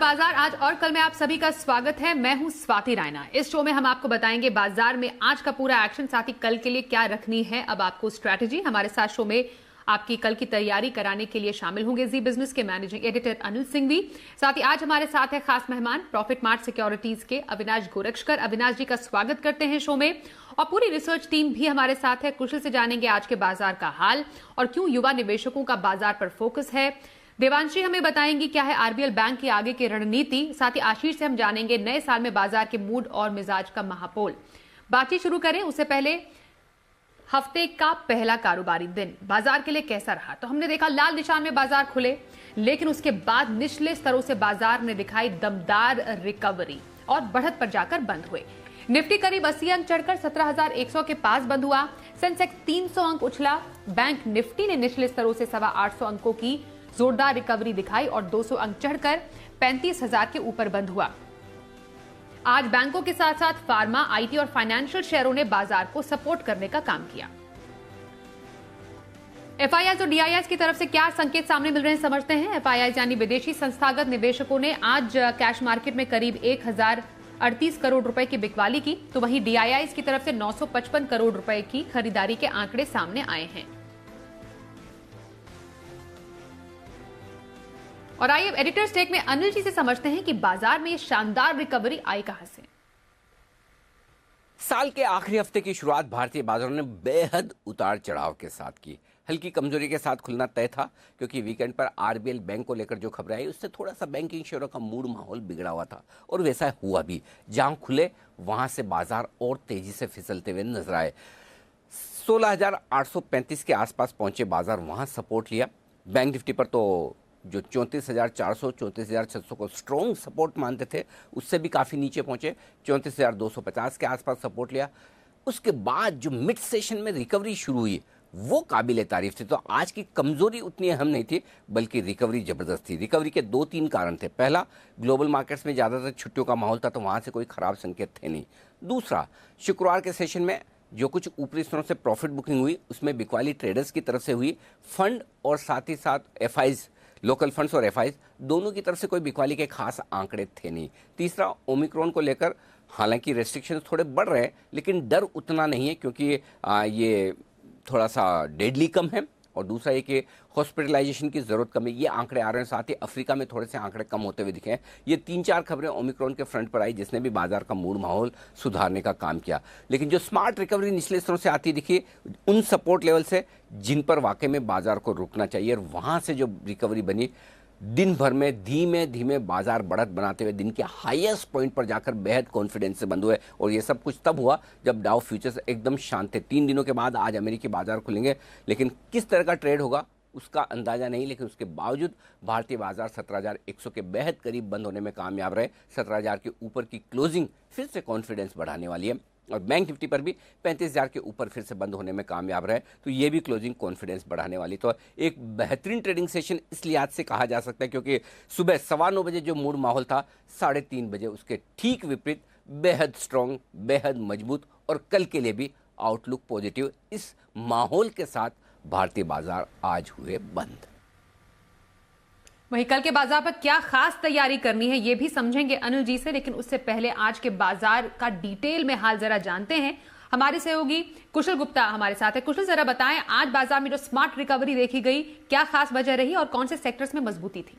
बाजार आज और कल में आप सभी का स्वागत है। मैं हूं स्वाति रायना। इस शो में हम आपको बताएंगे बाजार में आज का पूरा एक्शन, साथ ही कल के लिए क्या रखनी है अब आपको स्ट्रैटेजी। हमारे साथ शो में आपकी कल की तैयारी कराने के लिए शामिल होंगे जी बिजनेस के मैनेजिंग एडिटर अनिल सिंह भी। साथ ही आज हमारे साथ है खास मेहमान प्रॉफिट मार्ट सिक्योरिटीज के अविनाश गोरक्षकर। अविनाश जी का स्वागत करते हैं शो में। और पूरी रिसर्च टीम भी हमारे साथ है। कुशल से जानेंगे आज के बाजार का हाल और क्यों युवा निवेशकों का बाजार पर फोकस है। देवांशी हमें बताएंगी क्या है आरबीएल बैंक की आगे की रणनीति। साथ ही आशीष से हम जानेंगे नए साल में बाजार के मूड और मिजाज का महापोल। बातचीत शुरू करें उससे पहले हफ्ते का पहला कारोबारी दिन बाजार के लिए कैसा रहा। तो हमने देखा लाल निशान में बाजार खुले, लेकिन उसके बाद निचले स्तरों से बाजार ने दिखाई दमदार रिकवरी और बढ़त पर जाकर बंद हुए। निफ्टी करीब 80 अंक चढ़कर 17,100 के पास बंद हुआ। सेंसेक्स 300 अंक उछला। बैंक निफ्टी ने निचले स्तरों से 825 अंकों की जोरदार रिकवरी दिखाई और 200 अंक चढ़कर 35,000 के ऊपर बंद हुआ। आज बैंकों के साथ साथ फार्मा, आईटी और फाइनेंशियल शेयरों ने बाजार को सपोर्ट करने का काम किया। एफआईआई और डीआईआई की तरफ से क्या संकेत सामने मिल रहे हैं समझते हैं। एफआईआई यानी विदेशी संस्थागत निवेशकों ने आज कैश मार्केट में करीब 1,038 करोड़ रुपए की बिकवाली की, तो वहीं डीआईआई की तरफ से 955 करोड़ रुपए की खरीदारी के आंकड़े सामने आए हैं। और आइए एडिटर्स टेक में अनिल जी से समझते हैं कि बाजार में ये शानदार रिकवरी आई कहां से। साल के आखिरी हफ्ते की शुरुआत भारतीय बाजारों ने बेहद उतार चढ़ाव के साथ की। हल्की कमजोरी के साथ खुलना तय था, क्योंकि वीकेंड पर आरबीएल बैंक को लेकर जो खबरें आई उससे थोड़ा सा बैंकिंग शेयरों का मूड माहौल बिगड़ा हुआ था, और वैसा हुआ भी। जहां खुले वहां से बाजार और तेजी से फिसलते हुए नजर आए। 16,835 के आसपास पहुंचे बाजार, वहां सपोर्ट लिया। बैंक निफ्टी पर तो जो 34,400 34,600 को स्ट्रॉन्ग सपोर्ट मानते थे, उससे भी काफ़ी नीचे पहुंचे। 34,250 के आसपास सपोर्ट लिया। उसके बाद जो मिड सेशन में रिकवरी शुरू हुई वो काबिल तारीफ थी। तो आज की कमजोरी उतनी अहम नहीं थी, बल्कि रिकवरी जबरदस्त थी। रिकवरी के 2-3 कारण थे। पहला, ग्लोबल मार्केट्स में ज़्यादातर छुट्टियों का माहौल था, तो वहाँ से कोई खराब संकेत थे नहीं। दूसरा, शुक्रवार के सेशन में जो कुछ ऊपरी स्तरों से प्रॉफिट बुकिंग हुई उसमें बिकवाली ट्रेडर्स की तरफ से हुई। फंड और साथ ही साथ एफआईज, लोकल फंड्स और एफआईज दोनों की तरफ से कोई बिकवाली के खास आंकड़े थे नहीं। तीसरा, ओमिक्रॉन को लेकर हालांकि रेस्ट्रिक्शंस थोड़े बढ़ रहे हैं, लेकिन डर उतना नहीं है, क्योंकि ये थोड़ा सा डेडली कम है। और दूसरा ये कि हॉस्पिटलाइजेशन की ज़रूरत कम है, ये आंकड़े आ रहे हैं। साथ ही अफ्रीका में थोड़े से आंकड़े कम होते हुए दिखे हैं। ये 3-4 खबरें ओमिक्रॉन के फ्रंट पर आई, जिसने भी बाजार का मूड माहौल सुधारने का काम किया। लेकिन जो स्मार्ट रिकवरी निचले स्तरों से आती दिखी, उन सपोर्ट लेवल से जिन पर वाकई में बाजार को रुकना चाहिए, और वहाँ से जो रिकवरी बनी, दिन भर में धीमे धीमे बाजार बढ़त बनाते हुए दिन के हाईएस्ट पॉइंट पर जाकर बेहद कॉन्फिडेंस से बंद हुए। और ये सब कुछ तब हुआ जब डाउ फ्यूचर्स एकदम शांत थे। 3 दिनों के बाद आज अमेरिकी बाजार खुलेंगे, लेकिन किस तरह का ट्रेड होगा उसका अंदाजा नहीं। लेकिन उसके बावजूद भारतीय बाजार 17,100 के बेहद करीब बंद होने में कामयाब रहे। 17,000 के ऊपर की क्लोजिंग फिर से कॉन्फिडेंस बढ़ाने वाली है। और बैंक निफ्टी पर भी 35,000 के ऊपर फिर से बंद होने में कामयाब रहे, तो ये भी क्लोजिंग कॉन्फिडेंस बढ़ाने वाली। तो एक बेहतरीन ट्रेडिंग सेशन इस लिहाज से कहा जा सकता है, क्योंकि सुबह 9:15 बजे जो मूड माहौल था, 3:30 बजे उसके ठीक विपरीत बेहद स्ट्रॉन्ग, बेहद मजबूत, और कल के लिए भी आउटलुक पॉजिटिव। इस माहौल के साथ भारतीय बाजार आज हुए बंद। वहीं कल के बाजार पर क्या खास तैयारी करनी है ये भी समझेंगे अनिल जी से, लेकिन उससे पहले आज के बाजार का डिटेल में हाल जरा जानते हैं। हमारे सहयोगी कुशल गुप्ता हमारे साथ है। कुशल, जरा बताएं आज बाजार में जो स्मार्ट रिकवरी देखी गई, क्या खास वजह रही और कौन से सेक्टर्स में मजबूती थी।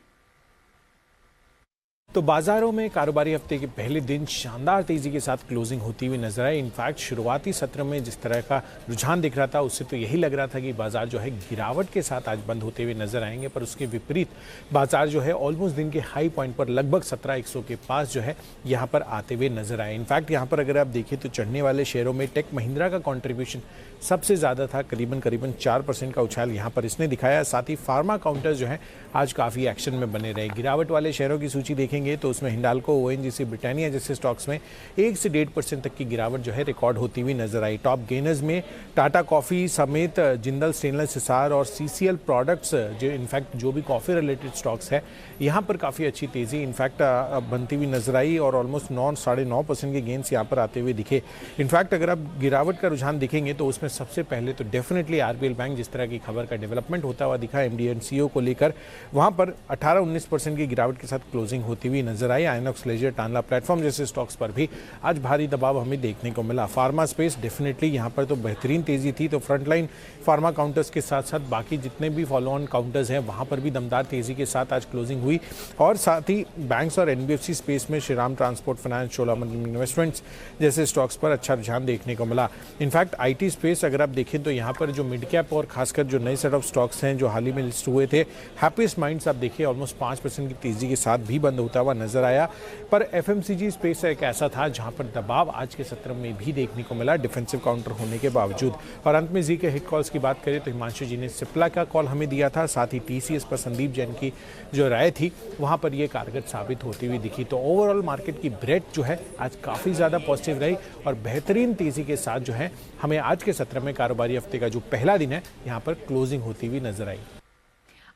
तो बाजारों में कारोबारी हफ्ते के पहले दिन शानदार तेजी के साथ क्लोजिंग होती हुई नजर आई। इनफैक्ट शुरुआती सत्र में जिस तरह का रुझान दिख रहा था, उससे तो यही लग रहा था कि बाजार जो है गिरावट के साथ आज बंद होते हुए नजर आएंगे, पर उसके विपरीत बाजार जो है ऑलमोस्ट दिन के हाई पॉइंट पर लगभग 17,100 के पास जो है यहाँ पर आते हुए नजर आए। इनफैक्ट यहाँ पर अगर आप देखें तो चढ़ने वाले शेयरों में टेक महिंद्रा का कॉन्ट्रीब्यूशन सबसे ज़्यादा था, करीबन 4% का उछाल यहाँ पर इसने दिखाया। साथ ही फार्मा काउंटर्स जो है आज काफ़ी एक्शन में बने रहे। गिरावट वाले शेयरों की सूची देखेंगे तो उसमें हिंडाल्को, ओएनजीसी, ब्रिटानिया जैसे स्टॉक्स में 1 से 1.5% तक की गिरावट जो है रिकॉर्ड होती हुई नजर आई। टॉप गेनर्स में टाटा कॉफ़ी समेत जिंदल स्टेनलेस हिसार और सीसीएल प्रोडक्ट्स, जो इनफैक्ट जो भी कॉफ़ी रिलेटेड स्टॉक्स है, यहाँ पर काफ़ी अच्छी तेज़ी इनफैक्ट बनती हुई नजर आई और ऑलमोस्ट 9-9.5% के गेंस यहाँ पर आते हुए दिखे। इनफैक्ट अगर आप गिरावट का रुझान दिखेंगे तो उसमें सबसे पहले तो डेफिनेटली आरबीएल बैंक, जिस तरह की खबर का डेवलपमेंट होता हुआ दिखा एमडी एंड सीईओ को लेकर, वहाँ पर 18-19% की गिरावट के साथ क्लोजिंग होती हुई हुई नजर आई। आइनॉक्स लेजर, टानला प्लेटफॉर्म जैसे स्टॉक्स पर भी आज भारी दबाव हमें देखने को मिला। फार्मा स्पेस डेफिनेटली यहाँ पर तो बेहतरीन तेजी थी, तो फ्रंटलाइन फार्मा काउंटर्स के साथ साथ बाकी जितने भी फॉलो ऑन काउंटर्स हैं वहाँ पर भी दमदार तेजी के साथ आज क्लोजिंग हुई। और साथ ही बैंक्स और एनबीएफसी स्पेस में Shriram transport finance, Cholamandalam investments जैसे स्टॉक्स पर अच्छा रुझान देखने को मिला। इनफैक्ट आईटी स्पेस अगर आप देखें तो यहाँ पर जो मिड कैप और खासकर जो नए सेट ऑफ स्टॉक्स हैं जो हाल ही में लिस्ट हुए थे, हैप्पीएस्ट माइंड्स आप देखिए ऑलमोस्ट 5% की तेजी के साथ भी बंद होता हुआ नजर आया। पर एफएमसीजी स्पेस एक ऐसा था जहां पर दबाव आज के सत्र में भी देखने को मिला, डिफेंसिव काउंटर होने के बावजूद। और अंत में जी के हिट कॉल्स की बात करें तो हिमांशु जी ने सिप्ला का कॉल हमें दिया था, साथ ही टीसीएस पर संदीप जैन की जो राय थी वहां पर ये कारगर साबित होती हुई दिखी। तो ओवरऑल मार्केट की ब्रेड जो है आज काफी ज्यादा पॉजिटिव रही और बेहतरीन तेजी के साथ जो है हमें आज के सत्र में कारोबारी हफ्ते का जो पहला दिन है यहाँ पर क्लोजिंग होती हुई नजर आई।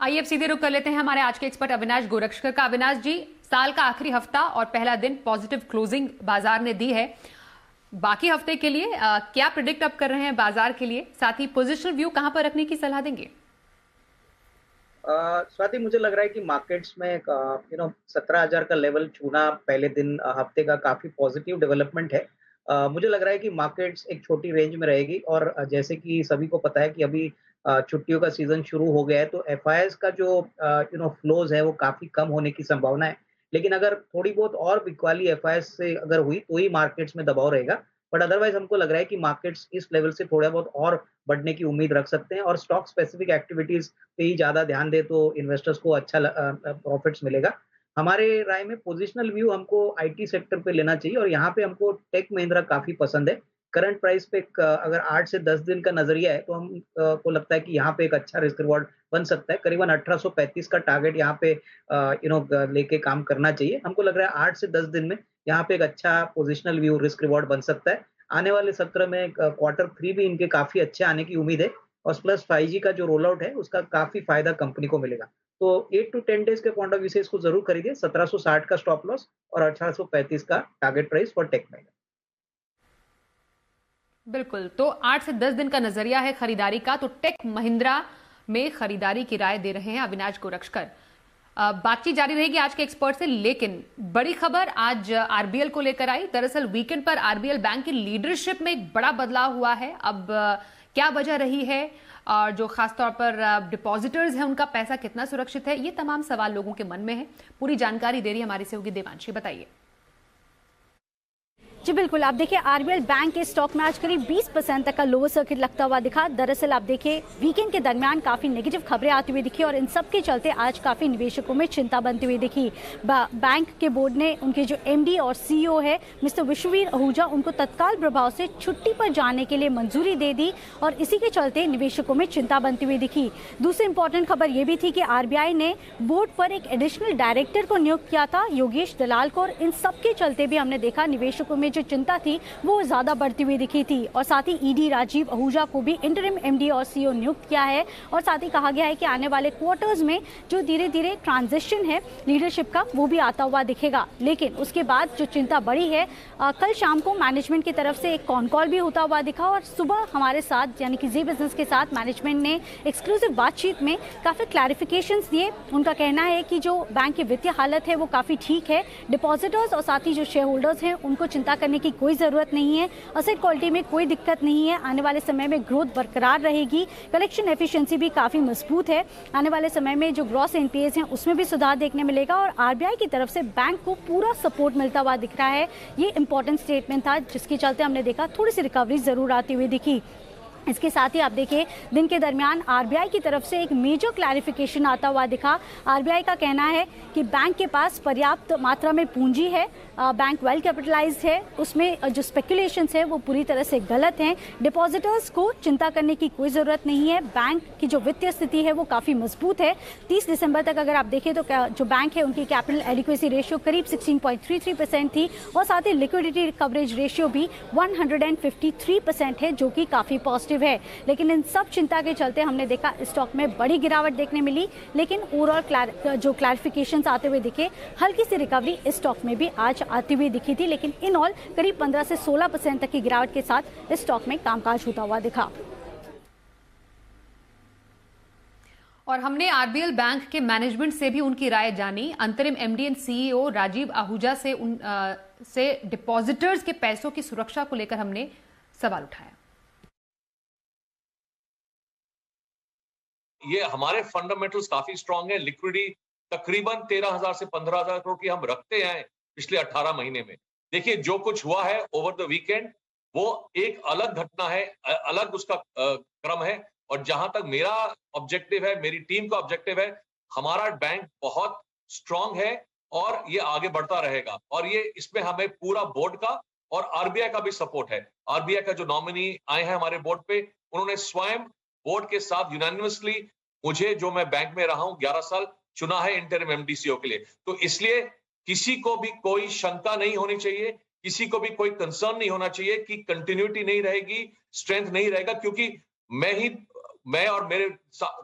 आइए अब सीधे रुक कर लेते हैं हमारे आज के एक्सपर्ट अविनाश गोरक्षकर का। अविनाश जी, साल का आखिरी हफ्ता और पहला दिन पॉजिटिव क्लोजिंग बाजार ने दी है। बाकी हफ्ते के लिए क्या प्रिडिक्ट अप कर रहे हैं बाजार के लिए, साथ ही पोजिशनल व्यू कहां पर रखने की सलाह देंगे? स्वाति, मुझे लग रहा है कि मार्केट्स में 17,000 का लेवल छूना पहले दिन हफ्ते का काफी पॉजिटिव डेवलपमेंट है। मुझे लग रहा है कि मार्केट्स एक छोटी रेंज में रहेगी और जैसे कि सभी को पता है कि अभी छुट्टियों का सीजन शुरू हो गया है, तो एफआईआईस का जो फ्लोज है वो काफी कम होने की संभावना है। लेकिन अगर थोड़ी बहुत और बिकवाली एफआईआईस से अगर हुई तो ही मार्केट्स में दबाव रहेगा, बट अदरवाइज हमको लग रहा है कि मार्केट्स इस लेवल से थोड़ा बहुत और बढ़ने की उम्मीद रख सकते हैं और स्टॉक स्पेसिफिक एक्टिविटीज पे ही ज्यादा ध्यान दे तो इन्वेस्टर्स को अच्छा प्रॉफिट्स मिलेगा। हमारे राय में पोजिशनल व्यू हमको आईटी सेक्टर पे लेना चाहिए और यहाँ पे हमको टेक महिंद्रा काफी पसंद है। करंट प्राइस पे अगर 8 से 10 दिन का नजरिया है तो हम को लगता है कि यहाँ पे एक अच्छा रिस्क रिवॉर्ड बन सकता है। करीबन 1835 का टारगेट यहाँ पे लेके काम करना चाहिए। हमको लग रहा है 8 से 10 दिन में यहाँ पे एक अच्छा पोजिशनल व्यू रिस्क रिवॉर्ड बन सकता है। आने वाले सत्र में Q3 भी इनके काफी अच्छे आने की उम्मीद है और प्लस 5G का जो रोल आउट है उसका काफी फायदा कंपनी को मिलेगा। तो 8 to 10 डेज के पॉइंट ऑफ व्यू से इसको जरूर खरीदिए। 1760 का स्टॉप लॉस और 1835 का target price for Tech Mahindra. बिल्कुल, तो 8 से 10 दिन का नजरिया है खरीदारी का, तो टेक महिंद्रा में खरीदारी की राय दे रहे हैं अविनाश गोरक्षकर। बातचीत जारी रहेगी आज के एक्सपर्ट से, लेकिन बड़ी खबर आज आरबीएल को लेकर आई। दरअसल वीकेंड पर आरबीएल बैंक की लीडरशिप में एक बड़ा बदलाव हुआ है। अब क्या वजह रही है और जो खासतौर पर डिपॉजिटर्स हैं उनका पैसा कितना सुरक्षित है, ये तमाम सवाल लोगों के मन में है। पूरी जानकारी दे रही हमारी सहयोगी देवांशी, बताइए। जी बिल्कुल, आप देखिए आरबीएल बैंक के स्टॉक में आज करीब 20% तक का लोअर सर्किट लगता हुआ दिखा। दरअसल आप देखिए वीकेंड के दरमियान काफी नेगेटिव खबरें आती हुई दिखी और इन सब के चलते आज काफी निवेशकों में चिंता बनती हुई दिखी। बैंक के बोर्ड ने उनके जो एमडी और सीईओ है मिस्टर विश्ववीर आहूजा, उनको तत्काल प्रभाव से छुट्टी पर जाने के लिए मंजूरी दे दी और इसी के चलते निवेशकों में चिंता बनती हुई दिखी। दूसरी इंपॉर्टेंट खबर यह भी थी कि आरबीआई ने बोर्ड पर एक एडिशनल डायरेक्टर को नियुक्त किया था, योगेश दलाल को, और इन सब के चलते भी हमने देखा निवेशकों में जो चिंता थी वो ज्यादा बढ़ती हुई दिखी थी। और साथ ही ईडी राजीव आहूजा को भी इंटरिम एमडी और सीईओ नियुक्त किया है और साथ ही कहा गया है कि आने वाले क्वार्टर्स में जो धीरे धीरे ट्रांजिशन है लीडरशिप का वो भी आता हुआ दिखेगा। लेकिन उसके बाद जो चिंता बढ़ी है, कल शाम को मैनेजमेंट की तरफ से एक कॉन कॉल भी होता हुआ दिखा और सुबह हमारे साथ यानी कि जी बिजनेस के साथ मैनेजमेंट ने एक्सक्लूसिव बातचीत में काफी क्लैरिफिकेशंस दिए। उनका कहना है कि जो बैंक की वित्तीय हालत है वो काफी ठीक है, डिपॉजिटर्स और साथ ही जो शेयर होल्डर्स हैं उनको चिंता करने की कोई जरूरत नहीं है, असेट क्वालिटी में कोई दिक्कत नहीं है, आने वाले समय में ग्रोथ बरकरार रहेगी, कलेक्शन एफिशिएंसी भी काफी मजबूत है, आने वाले समय में जो ग्रॉस एनपीएस हैं उसमें भी सुधार देखने मिलेगा और आरबीआई की तरफ से बैंक को पूरा सपोर्ट मिलता हुआ दिख रहा है। ये इंपॉर्टेंट स्टेटमेंट था जिसके चलते हमने देखा थोड़ी सी रिकवरी जरूर आती हुई दिखी। इसके साथ ही आप देखिए दिन के दरमियान आरबीआई की तरफ से एक मेजर क्लैरिफिकेशन आता हुआ दिखा। आरबीआई का कहना है कि बैंक के पास पर्याप्त मात्रा में पूंजी है, बैंक वेल कैपिटलाइज्ड है, उसमें जो स्पेकुलेशंस है वो पूरी तरह से गलत हैं, डिपॉजिटर्स को चिंता करने की कोई ज़रूरत नहीं है, बैंक की जो वित्तीय स्थिति है वो काफ़ी मजबूत है। 30 दिसंबर तक अगर आप देखें तो जो बैंक है उनकी कैपिटल एडिक्वेसी रेशियो करीब 16.33% थी और साथ ही लिक्विडिटी कवरेज रेशियो भी 153% है, जो कि काफ़ी पॉजिटिव है। लेकिन इन सब चिंता के चलते हमने देखा स्टॉक में बड़ी गिरावट देखने मिली, लेकिन ओवरऑल जो क्लैरिफिकेशंस आते हुए दिखे, हल्की सी रिकवरी इस स्टॉक में भी आज आती हुई दिखी थी, लेकिन इन ऑल करीब 15 से 16% तक की गिरावट के साथ इस स्टॉक में कामकाज होता हुआ दिखा। और हमने आरबीएल बैंक के मैनेजमेंट से भी उनकी राय जानी। अंतरिम MD and CEO Rajeev Ahuja से डिपॉजिटर्स के पैसों की सुरक्षा को लेकर हमने सवाल उठाया। ये हमारे फंडामेंटल्स काफी स्ट्रांग है। लिक्विडिटी तकरीबन 13,000 से 15,000 करोड़ की हम रखते हैं पिछले 18 महीने में। देखिए जो कुछ हुआ है ओवर द वीकेंड वो एक अलग घटना है, अलग उसका क्रम है। और जहां तक मेरा ऑब्जेक्टिव है, मेरी टीम का ऑब्जेक्टिव है, हमारा बैंक बहुत स्ट्रांग है और ये आगे बढ़ता रहेगा। और ये इसमें हमें पूरा बोर्ड का और आरबीआई का भी सपोर्ट है। आरबीआई का जो नॉमिनी आए हैं हमारे बोर्ड पे, उन्होंने स्वयं बोर्ड के साथ यूनानिमसली मुझे, जो मैं बैंक में रहा हूं 11 साल, चुना है इंटरिम एमडी सीईओ के लिए। तो इसलिए किसी को भी कोई शंका नहीं होनी चाहिए, किसी को भी कोई कंसर्न नहीं होना चाहिए कि कंटिन्यूटी नहीं रहेगी, स्ट्रेंथ नहीं रहेगा, क्योंकि मैं और मेरे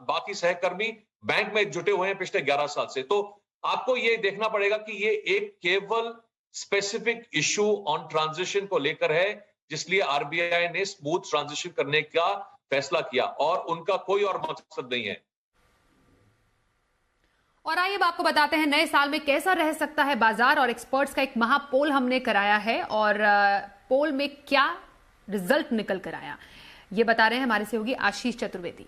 बाकी सहकर्मी बैंक में जुटे हुए हैं पिछले 11 साल से। तो आपको ये देखना पड़ेगा कि ये एक केवल स्पेसिफिक इशू ऑन ट्रांजिशन को लेकर है, जिसलिए आरबीआई ने स्मूथ ट्रांजिशन करने का फैसला किया और उनका कोई और मकसद नहीं है। और आइए अब आपको बताते हैं नए साल में कैसा रह सकता है बाजार, और एक्सपर्ट्स का एक महापोल हमने कराया है और पोल में क्या रिजल्ट निकल कर आया ये बता रहे हैं हमारे सहयोगी आशीष चतुर्वेदी।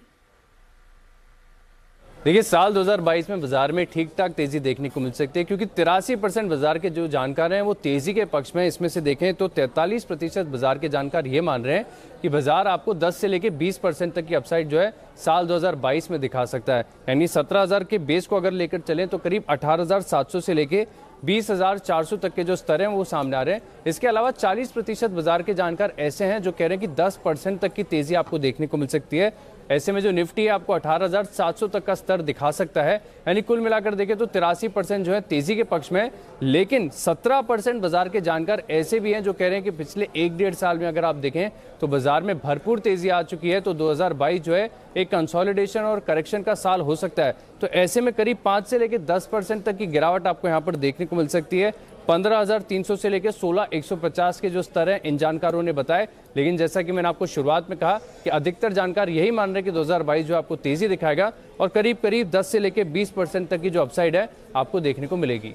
देखिए साल 2022 में बाजार में ठीक ठाक तेजी देखने को मिल सकती है, क्योंकि 83% बाजार के जो जानकार हैं वो तेजी के पक्ष में। इसमें से देखें तो 43% बाजार के जानकार ये मान रहे हैं कि बाजार आपको 10 से लेकर 20% तक की अपसाइड जो है साल 2022 में दिखा सकता है। यानी 17,000 के बेस को अगर लेकर चलें तो करीब 18,700 से लेकर 20,400 तक के जो स्तर हैं वो सामने आ रहे हैं। इसके अलावा 40% बाजार के जानकार ऐसे हैं जो कह रहे हैं कि 10% तक की तेजी आपको देखने को मिल सकती है। ऐसे में जो निफ्टी है आपको 18,700 तक का स्तर दिखा सकता है। यानी कुल मिलाकर देखें तो 83% जो है तेजी के पक्ष में, लेकिन 17% बाजार के जानकार ऐसे भी हैं जो कह रहे हैं कि पिछले 1-1.5 साल में अगर आप देखें तो बाजार में भरपूर तेजी आ चुकी है, तो 2022 जो है एक कंसोलिडेशन और करेक्शन का साल हो सकता है। तो ऐसे में करीब 5 से लेकर 10% तक की गिरावट आपको यहाँ पर देखने को मिल सकती है। 15,300 से लेकर 16,150 के जो स्तर हैं इन जानकारों ने बताए। लेकिन जैसा कि मैंने आपको शुरुआत में कहा कि अधिकतर जानकार यही मान रहे हैं कि 2022 जो आपको तेजी दिखाएगा और करीब करीब 10 से लेकर 20% तक की जो अपसाइड है आपको देखने को मिलेगी।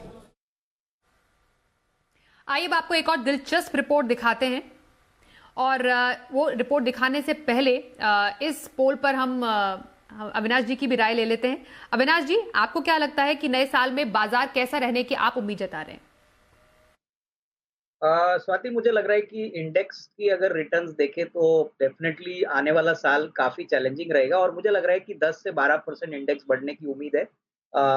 आइए अब आपको एक और दिलचस्प रिपोर्ट दिखाते हैं, और वो रिपोर्ट दिखाने से पहले इस पोल पर हम अविनाश जी की भी राय ले लेते हैं। अविनाश जी, आपको क्या लगता है कि नए साल में बाजार कैसा रहने की आप उम्मीद जता रहे हैं? स्वाति, मुझे लग रहा है कि इंडेक्स की अगर रिटर्न्स देखें तो डेफिनेटली आने वाला साल काफी चैलेंजिंग रहेगा, और मुझे लग रहा है कि 10 से 12% इंडेक्स बढ़ने की उम्मीद है।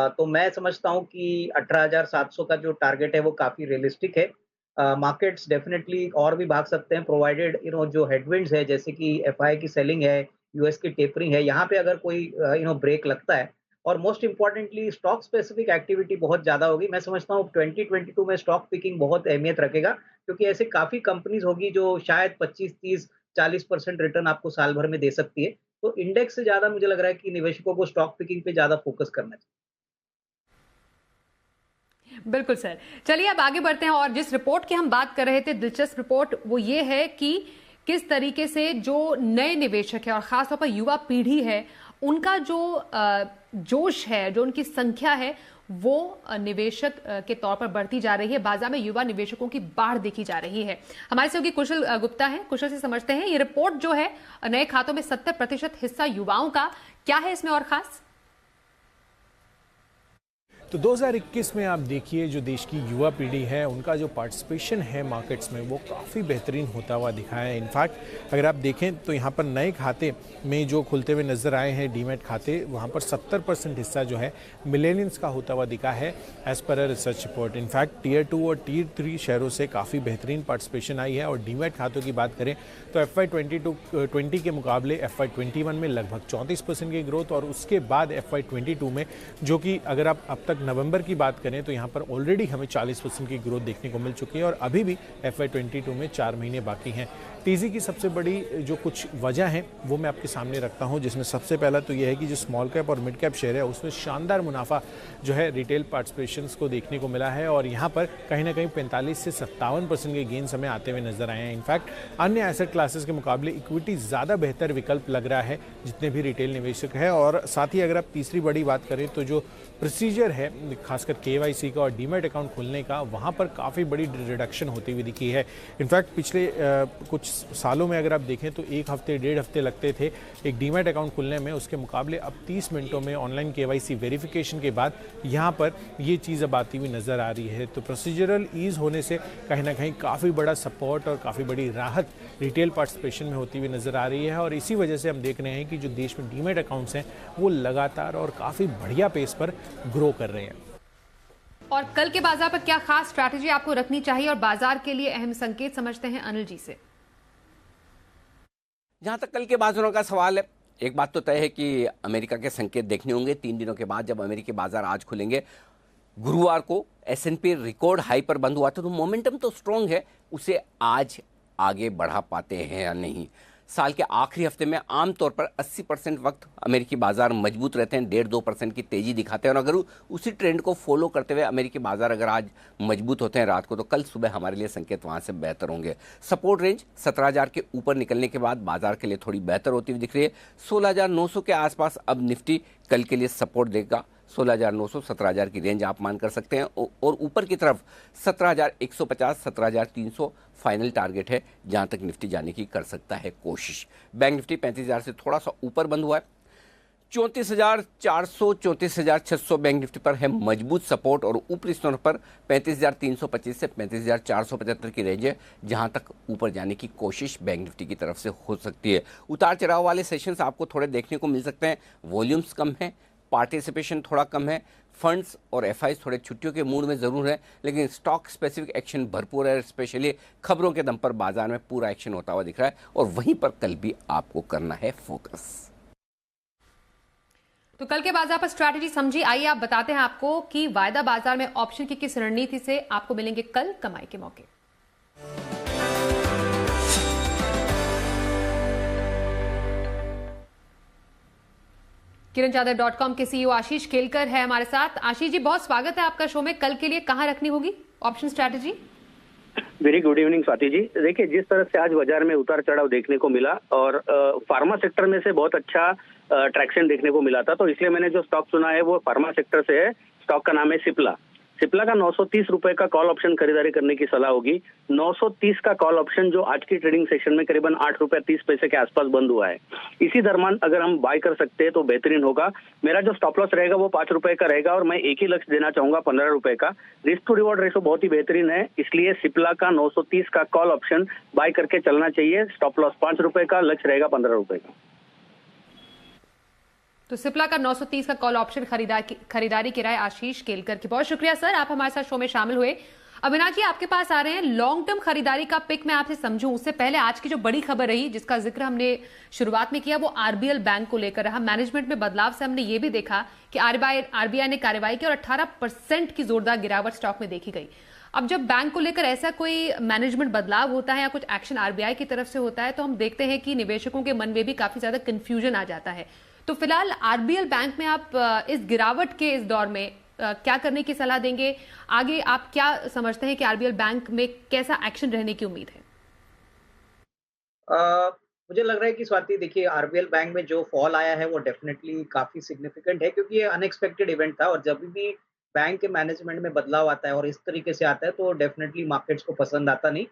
तो मैं समझता हूं कि 18,700 का जो टारगेट है वो काफी रियलिस्टिक है। मार्केट्स डेफिनेटली और भी भाग सकते हैं, प्रोवाइडेड जो हेडविंड्स है, जैसे कि एफआई की सेलिंग है, यूएस की टेपरिंग है, यहाँ पे अगर कोई ब्रेक लगता है, और most importantly stock specific activity बहुत ज्यादा होगी। मैं समझता हूँ 2022 में स्टॉक पिकिंग बहुत अहमियत रखेगा, क्योंकि ऐसे काफी कंपनीज होगी जो शायद 25, 30, 40% रिटर्न आपको साल भर में दे सकती है। तो इंडेक्स से ज्यादा मुझे लग रहा है कि निवेशकों को स्टॉक पिकिंग पे ज्यादा फोकस करना चाहिए। बिल्कुल सर, चलिए अब आगे बढ़ते हैं। और जिस रिपोर्ट की हम बात कर रहे थे, दिलचस्प रिपोर्ट, वो ये है कि किस तरीके से जो नए निवेशक है और खासतौर पर युवा पीढ़ी है, उनका जो जोश है, जो उनकी संख्या है, वो निवेशक के तौर पर बढ़ती जा रही है। बाजार में युवा निवेशकों की बाढ़ देखी जा रही है। हमारे सहयोगी कुशल गुप्ता हैं, कुशल से समझते हैं ये रिपोर्ट जो है नए खातों में 70% हिस्सा युवाओं का, क्या है इसमें और खास? तो 2021 में आप देखिए जो देश की युवा पीढ़ी है उनका जो पार्टिसिपेशन है मार्केट्स में वो काफ़ी बेहतरीन होता हुआ दिखा है। इनफैक्ट अगर आप देखें तो यहाँ पर नए खाते में जो खुलते हुए नज़र आए हैं डीमैट खाते, वहाँ पर 70% हिस्सा जो है मिलेनियंस का होता हुआ दिखा है as per a research report. In fact tier 2 और टियर 3 शहरों से काफ़ी बेहतरीन पार्टिसिपेशन आई है। और डीमैट खातों की बात करें तो FY 20 के मुकाबले FY 21 में लगभग 34% की ग्रोथ, और उसके बाद FY 22 में, जो कि अगर आप अब तक नवंबर की बात करें तो यहाँ पर ऑलरेडी हमें 40% की ग्रोथ देखने को मिल चुकी है, और अभी भी FY 22 में 4 महीने बाकी हैं। तेज़ी की सबसे बड़ी जो कुछ वजह हैं वो मैं आपके सामने रखता हूं, जिसमें सबसे पहला तो यह है कि जो स्मॉल कैप और मिड कैप शेयर है उसमें शानदार मुनाफा जो है रिटेल पार्टिसिपेशंस को देखने को मिला है, और यहाँ पर कहीं ना कहीं 45 से 57% के गेंस हमें आते हुए नजर आए हैं। इनफैक्ट अन्य एसेट क्लासेस के मुकाबले इक्विटी ज़्यादा बेहतर विकल्प लग रहा है जितने भी रिटेल निवेशक है। और साथ ही अगर आप तीसरी बड़ी बात करें तो जो प्रोसीजर है खासकर KYC का और डीमैट अकाउंट खोलने का, वहाँ पर काफ़ी बड़ी रिडक्शन होती हुई दिखी है। इनफैक्ट पिछले कुछ सालों में अगर आप देखें तो 1 हफ्ते 1.5 हफ्ते लगते थे एक डीमैट अकाउंट खुलने में, उसके मुकाबले अब 30 मिनटों में ऑनलाइन KYC वेरिफिकेशन के बाद यहाँ पर ये चीज़ अब आती हुई नज़र आ रही है। तो प्रोसीजरल ईज़ होने से कहीं ना कहीं काफ़ी बड़ा सपोर्ट और काफ़ी बड़ी राहत रिटेल पार्टिसिपेशन में होती हुई नज़र आ रही है, और इसी वजह से हम देख रहे हैं कि जो देश में डीमैट अकाउंट्स हैं वो लगातार और काफ़ी बढ़िया पेस पर ग्रो कर रहे हैं। और कल के बाजार पर क्या खास स्ट्रैटेजी आपको रखनी चाहिए और बाजार के लिए अहम संकेत समझते हैं अनिल जी से? जहां तक कल के बाजारों का सवाल है, एक बात तो तय है कि अमेरिका के संकेत देखने होंगे 3 दिनों के बाद। जब अमेरिकी बाजार आज खुलेंगे, गुरुवार को S&P रिकॉर्ड हाई पर बंद हुआ था, तो मोमेंटम तो स्ट्रांग है, उसे आज आगे बढ़ा पाते हैं या नहीं। साल के आखिरी हफ्ते में आमतौर पर 80% वक्त अमेरिकी बाजार मजबूत रहते हैं, 1.5-2% की तेजी दिखाते हैं, और अगर उसी ट्रेंड को फॉलो करते हुए अमेरिकी बाजार अगर आज मजबूत होते हैं रात को, तो कल सुबह हमारे लिए संकेत वहां से बेहतर होंगे। सपोर्ट रेंज 17,000 के ऊपर निकलने के बाद बाजार के लिए थोड़ी बेहतर होती हुई दिख रही है। 16,900 के आसपास अब निफ्टी कल के लिए सपोर्ट देगा। 16,900 17,000 की रेंज आप मान कर सकते हैं, और ऊपर की तरफ 17,150 17,300 फाइनल टारगेट है जहां तक निफ्टी जाने की कर सकता है कोशिश। बैंक निफ्टी 35,000 से थोड़ा सा ऊपर बंद हुआ है। 34,400 34,600 बैंक निफ्टी पर है मजबूत सपोर्ट, और ऊपरी स्तर पर 35,325 से 35,475 की रेंज है जहां तक ऊपर जाने की कोशिश बैंक निफ्टी की तरफ से हो सकती है। उतार चढ़ाव वाले सेशंस आपको थोड़े देखने को मिल सकते हैं। वॉल्यूम्स कम है, पार्टिसिपेशन थोड़ा कम है, फंड्स और FIs थोड़े छुट्टियों के मूड में ज़रूर है, लेकिन स्टॉक स्पेसिफिक एक्शन भरपूर है। स्पेशली खबरों के दम पर बाजार में पूरा एक्शन होता हुआ दिख रहा है, और वहीं पर कल भी आपको करना है फोकस। तो कल के बाजार पर स्ट्रैटेजी समझी। आइए आप बताते हैं आपको कि वायदा बाजार में ऑप्शन की किस रणनीति से आपको मिलेंगे कल कमाई के मौके। किरणचादर.com के CEO आशीष केलकर है हमारे साथ। आशीष जी, बहुत स्वागत है आपका शो में। कल के लिए कहां रखनी होगी option strategy? Very good evening Swati ji. देखिए, जिस तरह से आज बाजार में उतार चढ़ाव देखने को मिला और फार्मा सेक्टर में से बहुत अच्छा ट्रैक्शन देखने को मिला था, तो इसलिए मैंने जो स्टॉक चुना है वो फार्मा सेक्टर से है। स्टॉक का नाम है सिप्ला। सिप्ला का 930 रुपए का कॉल ऑप्शन खरीदारी करने की सलाह होगी। 930 का कॉल ऑप्शन जो आज की ट्रेडिंग सेशन में करीबन 8 रुपए 30 पैसे के आसपास बंद हुआ है, इसी दरम्यान अगर हम बाय कर सकते हैं तो बेहतरीन होगा। मेरा जो स्टॉप लॉस रहेगा वो 5 रुपए का रहेगा, और मैं एक ही लक्ष्य देना चाहूंगा 15 रुपए का। रिस्क टू रिवॉर्ड रेशो बहुत ही बेहतरीन है, इसलिए सिप्ला का 930 का कॉल ऑप्शन बाय करके चलना चाहिए। स्टॉप लॉस 5 रुपए का, लक्ष्य रहेगा 15 रुपए का। तो सिप्ला का 930 का कॉल ऑप्शन खरीदारी की राय आशीष केलकर की। बहुत शुक्रिया सर, आप हमारे साथ शो में शामिल हुए। अविनाश जी, आपके पास आ रहे हैं लॉन्ग टर्म खरीदारी का पिक मैं आपसे समझूं उससे पहले आज की जो बड़ी खबर रही जिसका जिक्र हमने शुरुआत में किया, वो RBL बैंक को लेकर रहा। मैनेजमेंट में बदलाव से हमने ये भी देखा कि RBI ने कार्रवाई की और 18% की जोरदार गिरावट स्टॉक में देखी गई। अब जब बैंक को लेकर ऐसा कोई मैनेजमेंट बदलाव होता है या कुछ एक्शन RBI की तरफ से होता है, तो हम देखते हैं कि निवेशकों के मन में भी काफी ज्यादा कंफ्यूजन आ जाता है। तो फिलहाल RBL बैंक में आप इस गिरावट के इस दौर में क्या करने की सलाह देंगे? आगे आप क्या समझते हैं कि RBL बैंक में कैसा एक्शन रहने की उम्मीद है? मुझे लग रहा है कि स्वाति, देखिए, RBL बैंक में जो फॉल आया है वो डेफिनेटली काफी सिग्निफिकेंट है, क्योंकि ये अनएक्सपेक्टेड इवेंट था, और जब भी बैंक के मैनेजमेंट में बदलाव आता है और इस तरीके से आता है तो डेफिनेटली मार्केट्स को पसंद आता नहीं।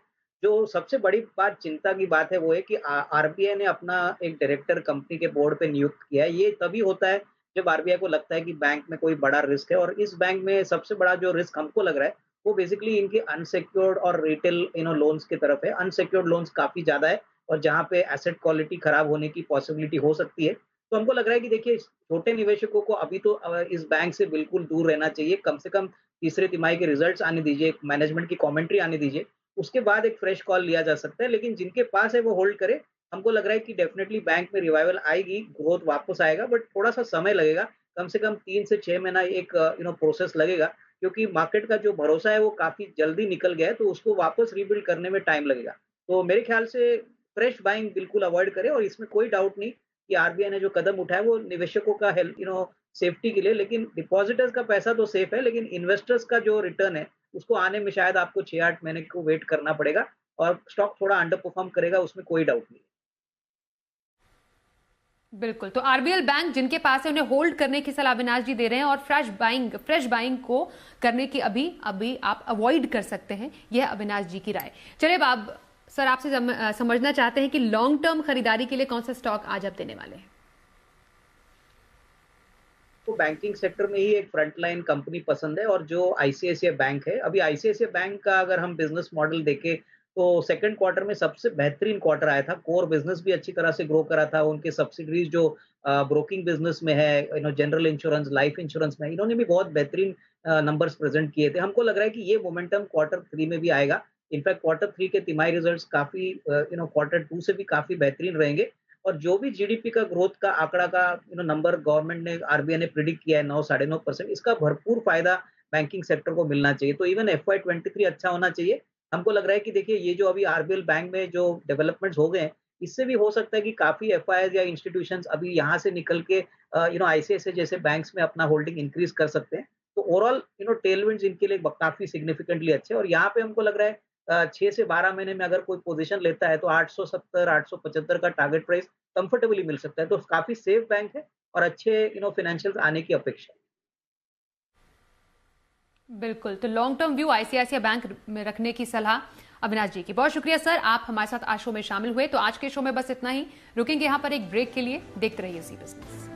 जो सबसे बड़ी बात, चिंता की बात है, वो है कि RBI ने अपना एक डायरेक्टर कंपनी के बोर्ड पे नियुक्त किया है। ये तभी होता है जब RBI को लगता है कि बैंक में कोई बड़ा रिस्क है, और इस बैंक में सबसे बड़ा जो रिस्क हमको लग रहा है वो बेसिकली इनके अनसिक्योर्ड और रिटेल लोन्स की तरफ है। अनसिक्योर्ड लोन्स काफी ज्यादा है, और जहाँ पे एसेट क्वालिटी खराब होने की पॉसिबिलिटी हो सकती है। तो हमको लग रहा है कि देखिए, छोटे निवेशकों को अभी तो इस बैंक से बिल्कुल दूर रहना चाहिए। कम से कम तीसरे तिमाही के रिजल्ट्स आने दीजिए, मैनेजमेंट की कॉमेंट्री आने दीजिए, उसके बाद एक फ्रेश कॉल लिया जा सकता है। लेकिन जिनके पास है वो होल्ड करे। हमको लग रहा है कि डेफिनेटली बैंक में रिवाइवल आएगी, ग्रोथ वापस आएगा, बट थोड़ा सा समय लगेगा। कम से कम 3 से 6 महीना एक प्रोसेस लगेगा, क्योंकि मार्केट का जो भरोसा है वो काफी जल्दी निकल गया है, तो उसको वापस रीबिल्ड करने में टाइम लगेगा। तो मेरे ख्याल से फ्रेश बाइंग बिल्कुल अवॉइड करें। और इसमें कोई डाउट नहीं कि आरबीआई ने जो कदम उठाया वो निवेशकों का हेल्प सेफ्टी के लिए, लेकिन डिपॉजिटर्स का पैसा तो सेफ है, लेकिन इन्वेस्टर्स का जो रिटर्न है उसको आने में शायद आपको 6-8 महीने को वेट करना पड़ेगा और स्टॉक थोड़ा अंडर परफॉर्म करेगा, उसमें कोई डाउट नहीं। बिल्कुल, तो आरबीएल बैंक जिनके पास है उन्हें होल्ड करने की सलाह अविनाश जी दे रहे हैं और फ्रेश बाइंग को करने की अभी आप अवॉइड कर सकते हैं, यह अविनाश जी की राय। चलिए अब सर आपसे समझना चाहते हैं कि लॉन्ग टर्म खरीदारी के लिए कौन सा स्टॉक आज आप देने वाले हैं? तो बैंकिंग सेक्टर में ही एक फ्रंटलाइन कंपनी पसंद है और जो आईसीआईसीआई बैंक है, अभी आईसीआईसीआई बैंक का अगर हम बिजनेस मॉडल देखें तो सेकंड क्वार्टर में सबसे बेहतरीन क्वार्टर आया था। कोर बिजनेस भी अच्छी तरह से ग्रो करा था। उनके सब्सिडरीज जो ब्रोकिंग बिजनेस में है, जनरल इंश्योरेंस, लाइफ इंश्योरेंस में, इन्होंने भी बहुत बेहतरीन नंबर्स प्रेजेंट किए थे। हमको लग रहा है कि ये मोमेंटम क्वार्टर 3 में भी आएगा। इनफैक्ट क्वार्टर 3 के तिमाही रिजल्ट्स काफी क्वार्टर 2 से भी काफी बेहतरीन रहेंगे। और जो भी जीडीपी का ग्रोथ का आंकड़ा का नंबर गवर्नमेंट ने, आरबीआई ने प्रिडिक्ट किया है 9-9.5%, इसका भरपूर फायदा बैंकिंग सेक्टर को मिलना चाहिए। तो इवन FY23 अच्छा होना चाहिए। हमको लग रहा है कि देखिए ये जो अभी आरबीएल बैंक में जो डेवलपमेंट्स हो गए हैं, इससे भी हो सकता है कि काफी एफआईआईज या इंस्टीट्यूशंस अभी यहाँ से निकल के आईसीआईसीआई जैसे बैंक्स में अपना होल्डिंग इंक्रीज कर सकते हैं। तो ओवरऑल टेलविंड्स इनके लिए काफी सिग्निफिकेंटली अच्छे हैं। और यहाँ पे हमको लग रहा है 6 से 12 महीने में अगर कोई पोजीशन लेता है तो 870-875 का टारगेट प्राइस कंफर्टेबली मिल सकता है। तो काफी सेफ बैंक है और अच्छे फाइनेंशियल्स आने की अपेक्षा है। बिल्कुल, तो long term view ICICI bank में रखने की सलाह अविनाश जी की। बहुत शुक्रिया सर, आप हमारे साथ आज शो में शामिल हुए। तो आज के शो में बस इतना ही, रुकेंगे यहाँ पर एक ब्रेक के लिए। देखते रहिए ज़ी बिजनेस।